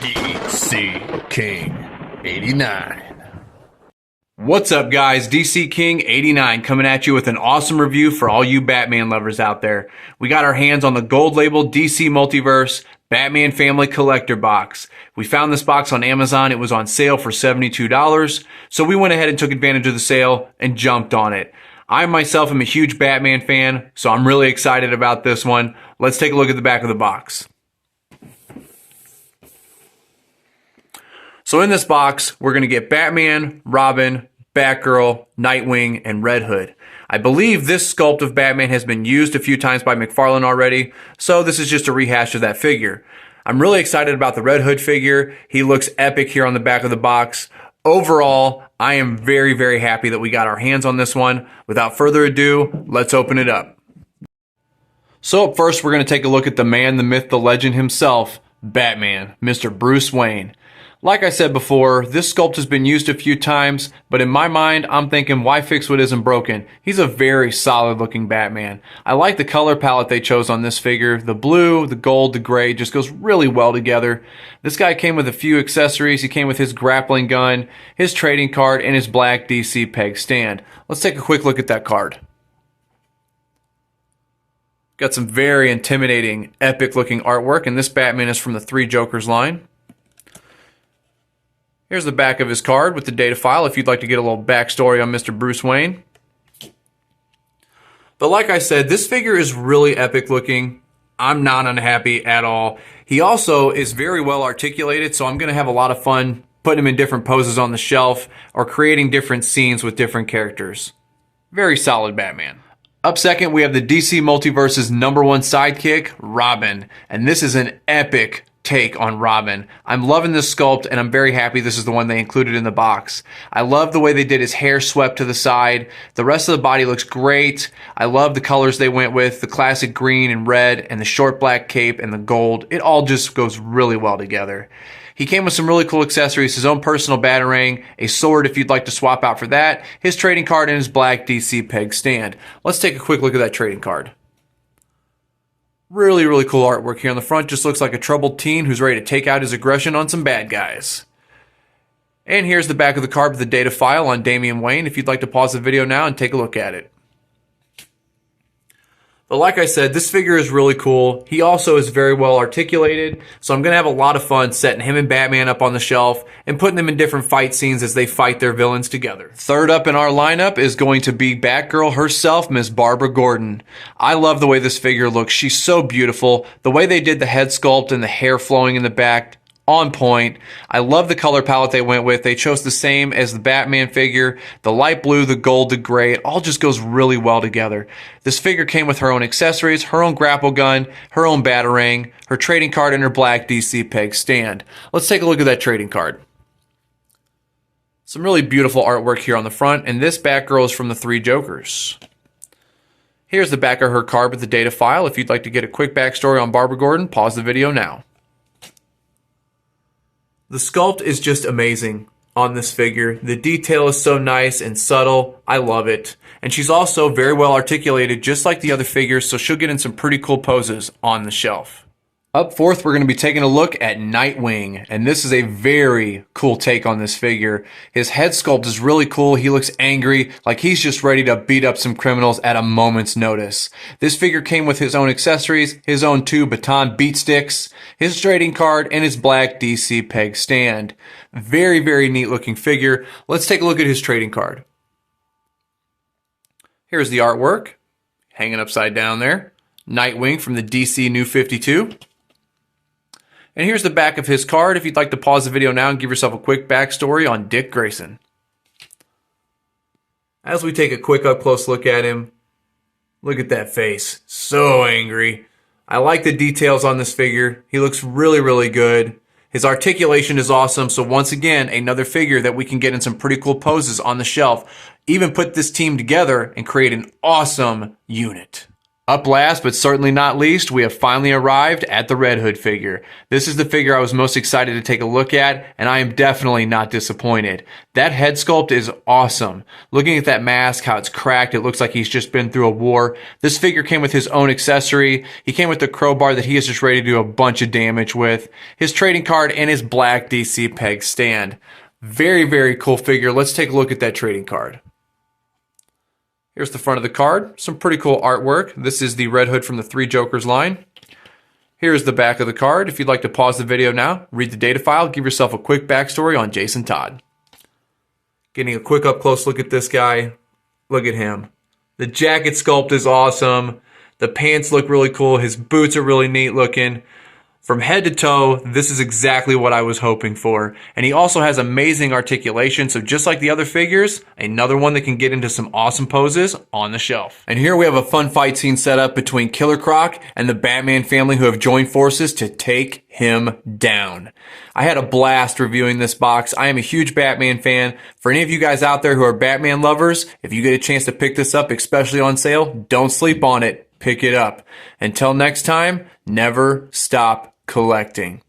DC King 89. What's up, guys? DC King 89 coming at you with an awesome review for all you Batman lovers out there. We got our hands on the gold label DC Multiverse Batman Family Collector Box. We found this box on Amazon. It was on sale for $72, so we went ahead and took advantage of the sale and jumped on it. I myself am a huge Batman fan, so I'm really excited about this one. Let's take a look at the back of the box. So in this box, we're going to get Batman, Robin, Batgirl, Nightwing, and Red Hood. I believe this sculpt of Batman has been used a few times by Mcfarlane already, so this is just a rehash of that figure. I'm really excited about the Red Hood figure. He looks epic here on the back of the box. Overall, I am very, very happy that we got our hands on this one. Without further ado, let's open it up. So up first, we're going to take a look at the man, the myth, the legend himself, Batman, Mr. Bruce Wayne. Like I said before, this sculpt has been used a few times, but in my mind, I'm thinking, why fix what isn't broken? He's a very solid looking Batman. I like the color palette they chose on this figure. The blue, the gold, the gray just goes really well together. This guy came with a few accessories. He came with his grappling gun, his trading card, and his black DC peg stand. Let's take a quick look at that card. Got some very intimidating, epic looking artwork, and this Batman is from the Three Jokers line. Here's the back of his card with the data file if you'd like to get a little backstory on Mr. Bruce Wayne. But like I said, this figure is really epic looking. I'm not unhappy at all. He also is very well articulated, so I'm going to have a lot of fun putting him in different poses on the shelf or creating different scenes with different characters. Very solid Batman. Up second, we have the DC Multiverse's #1 sidekick, Robin. And this is an epic take on Robin. I'm loving this sculpt, and I'm very happy this is the one they included in the box. I love the way they did his hair swept to the side. The rest of the body looks great. I love the colors they went with, the classic green and red, and the short black cape and the gold. It all just goes really well together. He came with some really cool accessories, his own personal batarang, a sword if you'd like to swap out for that, his trading card, and his black DC peg stand. Let's take a quick look at that trading card. Really, really cool artwork here on the front. Just looks like a troubled teen who's ready to take out his aggression on some bad guys. And here's the back of the card with the data file on Damian Wayne if you'd like to pause the video now and take a look at it. But like I said, this figure is really cool. He also is very well articulated, so I'm going to have a lot of fun setting him and Batman up on the shelf and putting them in different fight scenes as they fight their villains together. Third up in our lineup is going to be Batgirl herself, Miss Barbara Gordon. I love the way this figure looks. She's so beautiful. The way they did the head sculpt and the hair flowing in the back, on point. I love the color palette they went with. They chose the same as the Batman figure. The light blue, the gold, the gray, it all just goes really well together. This figure came with her own accessories, her own grapple gun, her own batarang, her trading card, and her black DC peg stand. Let's take a look at that trading card. Some really beautiful artwork here on the front, and this Batgirl is from the Three Jokers. Here's the back of her card with the data file. If you'd like to get a quick backstory on Barbara Gordon, pause the video now. The sculpt is just amazing on this figure. The detail is so nice and subtle. I love it. And she's also very well articulated, just like the other figures, so she'll get in some pretty cool poses on the shelf. Up fourth, we're going to be taking a look at Nightwing, and this is a very cool take on this figure. His head sculpt is really cool. He looks angry, like he's just ready to beat up some criminals at a moment's notice. This figure came with his own accessories, his own 2 baton beat sticks, his trading card, and his black DC peg stand. Very, very neat looking figure. Let's take a look at his trading card. Here's the artwork, hanging upside down there. Nightwing from the DC New 52. And here's the back of his card if you'd like to pause the video now and give yourself a quick backstory on Dick Grayson. As we take a quick up-close look at him, look at that face. So angry. I like the details on this figure. He looks really, really good. His articulation is awesome, so once again, another figure that we can get in some pretty cool poses on the shelf. Even put this team together and create an awesome unit. Up last, but certainly not least, we have finally arrived at the Red Hood figure. This is the figure I was most excited to take a look at, and I am definitely not disappointed. That head sculpt is awesome. Looking at that mask, how it's cracked, it looks like he's just been through a war. This figure came with his own accessory. He came with the crowbar that he is just ready to do a bunch of damage with, his trading card, and his black DC peg stand. Very, very cool figure. Let's take a look at that trading card. Here's the front of the card. Some pretty cool artwork. This is the Red Hood from the Three Jokers line. Here's the back of the card. If you'd like to pause the video now, read the data file, give yourself a quick backstory on Jason Todd. Getting a quick up close look at this guy. Look at him. The jacket sculpt is awesome. The pants look really cool. His boots are really neat looking. From head to toe, this is exactly what I was hoping for. And he also has amazing articulation, so just like the other figures, another one that can get into some awesome poses on the shelf. And here we have a fun fight scene set up between Killer Croc and the Batman family who have joined forces to take him down. I had a blast reviewing this box. I am a huge Batman fan. For any of you guys out there who are Batman lovers, if you get a chance to pick this up, especially on sale, don't sleep on it. Pick it up. Until next time, never stop collecting.